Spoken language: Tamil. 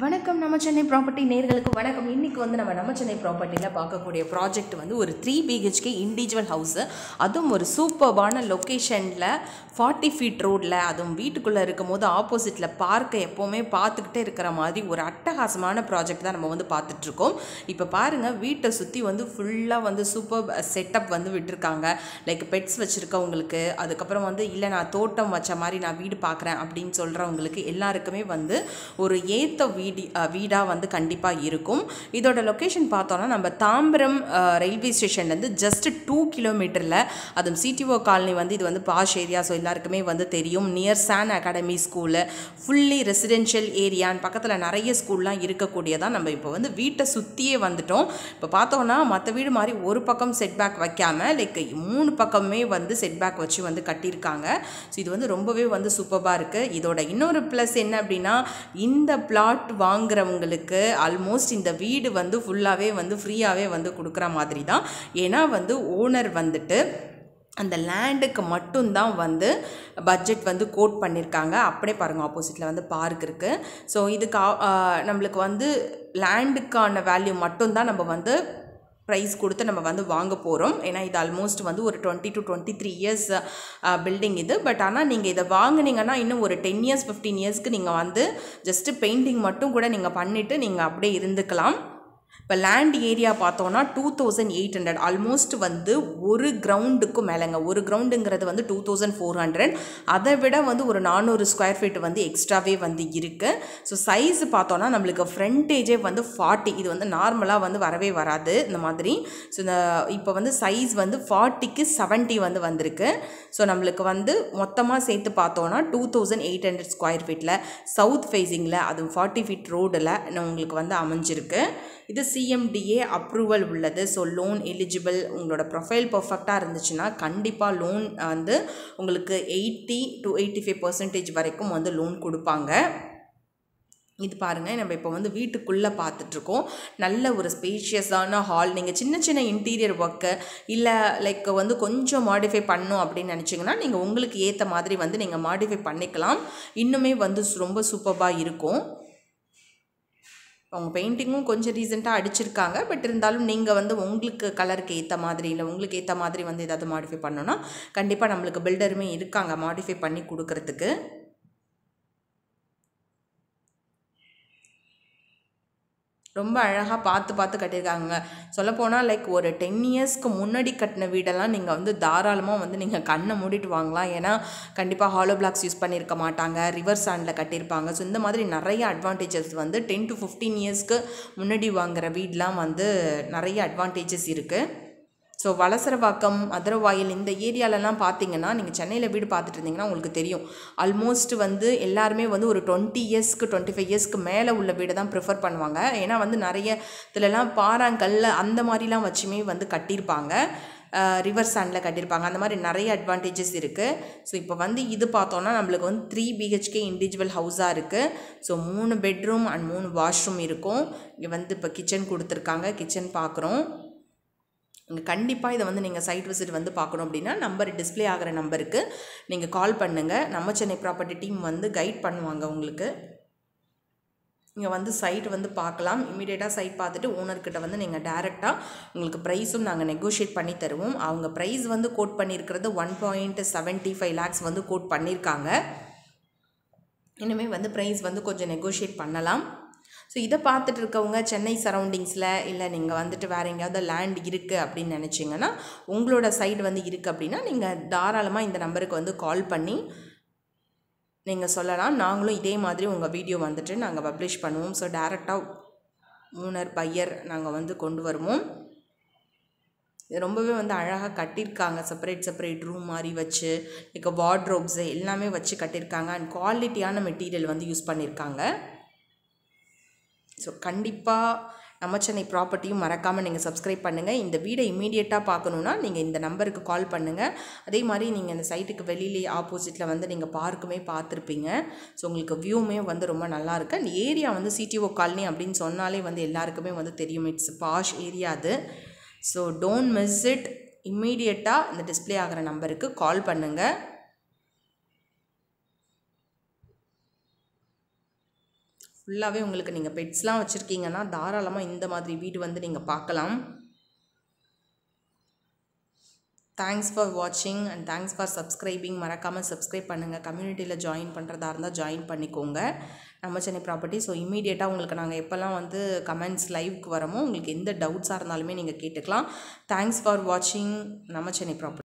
வணக்கம் நம்ம சென்னை ப்ராப்பர்ட்டி நேர்களுக்கு வணக்கம். இன்றைக்கி வந்து நம்ம சென்னை ப்ராப்பர்ட்டியில் பார்க்கக்கூடிய ப்ராஜெக்ட் வந்து ஒரு 3 BHK இண்டிவிஜுவல் ஹவுஸு, அதுவும் ஒரு சூப்பர்பான லொக்கேஷனில் 40 ஃபீட் ரோடில், அதுவும் வீட்டுக்குள்ளே இருக்கும் போது ஆப்போசிட்டில் பார்க்கை எப்போவுமே பார்த்துக்கிட்டே இருக்கிற மாதிரி ஒரு அட்டகாசமான ப்ராஜெக்ட் தான் நம்ம வந்து பார்த்துட்ருக்கோம். இப்போ பாருங்கள், வீட்டை சுற்றி வந்து ஃபுல்லாக வந்து சூப்பர் செட்டப் வந்து விட்டுருக்காங்க. லைக் பெட்ஸ் வச்சுருக்கவங்களுக்கு, அதுக்கப்புறம் வந்து இல்லை நான் தோட்டம் வச்ச மாதிரி நான் வீடு பார்க்குறேன் அப்படின்னு சொல்கிறவங்களுக்கு எல்லாருக்குமே வந்து ஒரு ஏற்ற வீடாக வந்து கண்டிப்பாக இருக்கும். இதோட லொக்கேஷன் பார்த்தோன்னா நம்ம தாம்பரம் ரயில்வே ஸ்டேஷன்லேருந்து ஜஸ்ட் 2 கிலோமீட்டரில், அதுவும் சிடிஓ காலனி வந்து இது வந்து பாஷ் ஏரியா, ஸோ எல்லாருக்குமே வந்து தெரியும். நியர் சான் அகாடமி ஸ்கூலு, ஃபுல்லி ரெசிடென்ஷியல் ஏரியான்னு பக்கத்தில் நிறைய ஸ்கூல்லாம் இருக்கக்கூடியதான். நம்ம இப்போ வந்து வீட்டை சுற்றியே வந்துட்டோம். இப்போ பார்த்தோன்னா மற்ற வீடு மாதிரி ஒரு பக்கம் செட்பேக் வைக்காமல் லைக் 3 பக்கமே வந்து செட்பேக் வச்சு வந்து கட்டியிருக்காங்க. ஸோ இது வந்து ரொம்பவே வந்து சூப்பராக இருக்குது. இதோட இன்னொரு ப்ளஸ் என்ன அப்படின்னா, இந்த பிளாட் வாங்குறவங்களுக்கு ஆல்மோஸ்ட் இந்த வீடு வந்து ஃபுல்லாகவே வந்து ஃப்ரீயாகவே வந்து கொடுக்குற மாதிரி தான். ஏன்னா வந்து ஓனர் வந்துட்டு அந்த லேண்டுக்கு மட்டும்தான் வந்து பட்ஜெட் வந்து கோட் பண்ணியிருக்காங்க. அப்படியே பாருங்கள், ஆப்போசிட்டில் வந்து பார்க் இருக்குது. ஸோ இதுக்கு நம்மளுக்கு வந்து லேண்டுக்கான வேல்யூ மட்டும்தான் நம்ம வந்து ப்ரைஸ் கொடுத்து நம்ம வந்து வாங்க போகிறோம். ஏன்னா இது ஆல்மோஸ்ட் வந்து ஒரு 20 to 23 இயர்ஸ் பில்டிங் இது. பட் ஆனால் நீங்கள் இதை வாங்கினீங்கன்னா இன்னும் ஒரு 10 இயர்ஸ் 15 இயர்ஸ்க்கு நீங்கள் வந்து ஜஸ்ட்டு பெயிண்டிங் மட்டும் கூட நீங்கள் பண்ணிவிட்டு நீங்கள் அப்படியே இருந்துக்கலாம். இப்போ லேண்ட் ஏரியா பார்த்தோன்னா 2800, ஆல்மோஸ்ட் வந்து ஒரு கிரவுண்டுக்கும் மேலேங்க. ஒரு கிரவுண்டுங்கிறது வந்து 2400, அதை விட வந்து ஒரு 400 ஸ்கொயர் ஃபீட் வந்து எக்ஸ்ட்ராவே வந்து இருக்குது. ஸோ சைஸ் பார்த்தோன்னா நம்மளுக்கு ஃப்ரண்டேஜே வந்து 40, இது வந்து நார்மலாக வந்து வரவே வராது இந்த மாதிரி. ஸோ இந்த இப்போ வந்து சைஸ் வந்து 40க்கு 70 வந்து வந்திருக்கு. ஸோ நம்மளுக்கு வந்து மொத்தமாக சேர்த்து பார்த்தோன்னா 2800 ஸ்கொயர் ஃபீட்டில் சவுத் ஃபேஸிங்கில், அதுவும் 40 ஃபீட் ரோடில் உங்களுக்கு வந்து அமைஞ்சிருக்கு. இது CMDA அப்ரூவல் உள்ளது. So loan eligible. உங்களோட ப்ரொஃபைல் பர்ஃபெக்டாக இருந்துச்சுன்னா கண்டிப்பாக லோன் வந்து உங்களுக்கு 80 to 85% வரைக்கும் வந்து லோன் கொடுப்பாங்க. இது பாருங்கள், நம்ம இப்போ வந்து வீட்டுக்குள்ளே பார்த்துட்ருக்கோம். நல்ல ஒரு ஸ்பேஷியஸான ஹால். நீங்கள் சின்ன சின்ன இன்டீரியர் ஒர்க்கு இல்லை லைக் வந்து கொஞ்சம் மாடிஃபை பண்ணணும் அப்படின்னு நினச்சிங்கன்னா நீங்கள் உங்களுக்கு ஏற்ற மாதிரி வந்து நீங்கள் மாடிஃபை பண்ணிக்கலாம். இன்னுமே வந்து ரொம்ப சூப்பராக இருக்கும். அவங்க பெயிண்டிங்கும் கொஞ்சம் ரீசெண்டாக அடிச்சிருக்காங்க. பட் இருந்தாலும் நீங்கள் வந்து உங்களுக்கு கலருக்கு ஏற்ற மாதிரி இல்லை உங்களுக்கு ஏற்ற மாதிரி வந்து ஏதாவது மாடிஃபை பண்ணோன்னா கண்டிப்பாக நம்மளுக்கு பில்டருமே இருக்காங்க மாடிஃபை பண்ணி கொடுக்கறதுக்கு. ரொம்ப அழகாக பார்த்து கட்டியிருக்காங்க. சொல்லப்போனால் லைக் ஒரு 10 இயர்ஸ்க்கு முன்னாடி கட்டின வீடெல்லாம் நீங்கள் வந்து தாராளமாக வந்து நீங்கள் கண்ணை மூடிட்டு வாங்கலாம். ஏன்னா கண்டிப்பாக ஹாலோ பிளாக்ஸ் யூஸ் பண்ணியிருக்க மாட்டாங்க, ரிவர் சாண்டில் கட்டியிருப்பாங்க. ஸோ இந்த மாதிரி நிறைய அட்வான்டேஜஸ் வந்து 10 to 15 இயர்ஸ்க்கு முன்னாடி வாங்குகிற வீடெலாம் வந்து நிறைய அட்வான்டேஜஸ் இருக்குது. ஸோ வலசரவாக்கம், மதுரவாயில் இந்த ஏரியாலலாம் பார்த்தீங்கன்னா, நீங்கள் சென்னையில் வீடு பார்த்துட்டு இருந்தீங்கன்னா உங்களுக்கு தெரியும். ஆல்மோஸ்ட் வந்து எல்லாருமே வந்து ஒரு 20 இயர்ஸ்க்கு 25 இயர்ஸ்க்கு மேலே உள்ள வீடை தான் ப்ரிஃபர் பண்ணுவாங்க. ஏன்னா வந்து நிறைய இதிலலாம் பாறாங்கல் அந்த மாதிரிலாம் வச்சுமே வந்து கட்டியிருப்பாங்க, ரிவர் சாண்டில் கட்டியிருப்பாங்க. அந்த மாதிரி நிறைய அட்வான்டேஜஸ் இருக்குது. ஸோ இப்போ வந்து இது பார்த்தோன்னா நம்மளுக்கு வந்து 3 BHK இண்டிவிஜுவல் ஹவுஸாக இருக்குது. ஸோ 3 பெட்ரூம் அண்ட் 3 வாஷ்ரூம் இருக்கும். இங்கே வந்து இப்போ கிச்சன் கொடுத்துருக்காங்க, கிச்சன் பார்க்குறோம். இங்கே கண்டிப்பாக இதை வந்து நீங்கள் சைட் விசிட் வந்து பார்க்கணும் அப்படின்னா நம்பர் டிஸ்பிளே ஆகிற நம்பருக்கு நீங்கள் கால் பண்ணுங்கள். நம்ம சென்னை ப்ராப்பர்ட்டி டீம் வந்து கைட் பண்ணுவாங்க உங்களுக்கு. இங்கே வந்து சைட் வந்து பார்க்கலாம். இமீடியட்டாக சைட் பார்த்துட்டு ஓனர்கிட்ட வந்து நீங்கள் டேரெக்டாக உங்களுக்கு ப்ரைஸும் நாங்கள் நெகோஷியேட் பண்ணி தருவோம். அவங்க ப்ரைஸ் வந்து கோட் பண்ணியிருக்கிறது 1.75 lakhs வந்து கோட் பண்ணியிருக்காங்க. இனிமேல் வந்து ப்ரைஸ் வந்து கொஞ்சம் நெகோஷியேட் பண்ணலாம். ஸோ இதை பார்த்துட்டு இருக்கவங்க சென்னை சரௌண்டிங்ஸில் இல்லை நீங்கள் வந்துட்டு வேறு எங்கேயாவது லேண்ட் இருக்குது அப்படின்னு நினச்சிங்கன்னா, உங்களோட சைடு வந்து இருக்குது அப்படின்னா நீங்கள் தாராளமாக இந்த நம்பருக்கு வந்து கால் பண்ணி நீங்கள் சொல்லலாம். நாங்களும் இதே மாதிரி உங்கள் வீடியோ வந்துட்டு நாங்கள் பப்ளிஷ் பண்ணுவோம். ஸோ டேரெக்டாக ஓனர் பையர் நாங்கள் வந்து கொண்டு வருவோம். இது ரொம்பவே வந்து அழகாக கட்டியிருக்காங்க. செப்பரேட் ரூம் மாதிரி வச்சு இங்கே வார்ட்ரோப்ஸு எல்லாமே வச்சு கட்டியிருக்காங்க. அண்ட் குவாலிட்டியான மெட்டீரியல் வந்து யூஸ் பண்ணியிருக்காங்க. ஸோ கண்டிப்பாக நம்ம சென்னை ப்ராப்பர்ட்டியும் மறக்காமல் நீங்கள் சப்ஸ்கிரைப் பண்ணுங்கள். இந்த வீடை இமீடியட்டாக பார்க்கணுன்னா நீங்கள் இந்த நம்பருக்கு கால் பண்ணுங்கள். அதே மாதிரி நீங்கள் இந்த சைட்டுக்கு வெளியிலே ஆப்போசிட்டில் வந்து நீங்கள் பார்க்குமே பார்த்துருப்பீங்க. ஸோ உங்களுக்கு வியூமே வந்து ரொம்ப நல்லாயிருக்கு. அந்த ஏரியா வந்து சிடிஓ காலனி அப்படின்னு சொன்னாலே வந்து எல்லாருக்குமே வந்து தெரியும். இட்ஸ் பாஷ் ஏரியா அது. So don't miss it. இம்மீடியட்டாக இந்த டிஸ்பிளே ஆகிற நம்பருக்கு கால் பண்ணுங்கள். ஃபுல்லாகவே உங்களுக்கு நீங்கள் பெட்ஸ்லாம் வச்சுருக்கீங்கன்னா தாராளமாக இந்த மாதிரி வீடு வந்து நீங்கள் பார்க்கலாம். தேங்க்ஸ் ஃபார் வாட்சிங் அண்ட் தேங்க்ஸ் ஃபார் சப்ஸ்கிரைபிங். மறக்காமல் சப்ஸ்கிரைப் பண்ணுங்கள். கம்யூனிட்டியில் ஜாயின் பண்ணுறதா இருந்தால் ஜாயின் பண்ணிக்கோங்க நம்ம சென்னை ப்ராப்பர்ட்டி. ஸோ இமீடியட்டாக உங்களுக்கு நாங்கள் எப்போல்லாம் வந்து கமெண்ட்ஸ் லைவ்க்கு வரமோ உங்களுக்கு எந்த டவுட்ஸாக இருந்தாலுமே நீங்கள் கேட்டுக்கலாம். தேங்க்ஸ் ஃபார் வாட்சிங் நம்ம சென்னை ப்ராப்பர்ட்டி.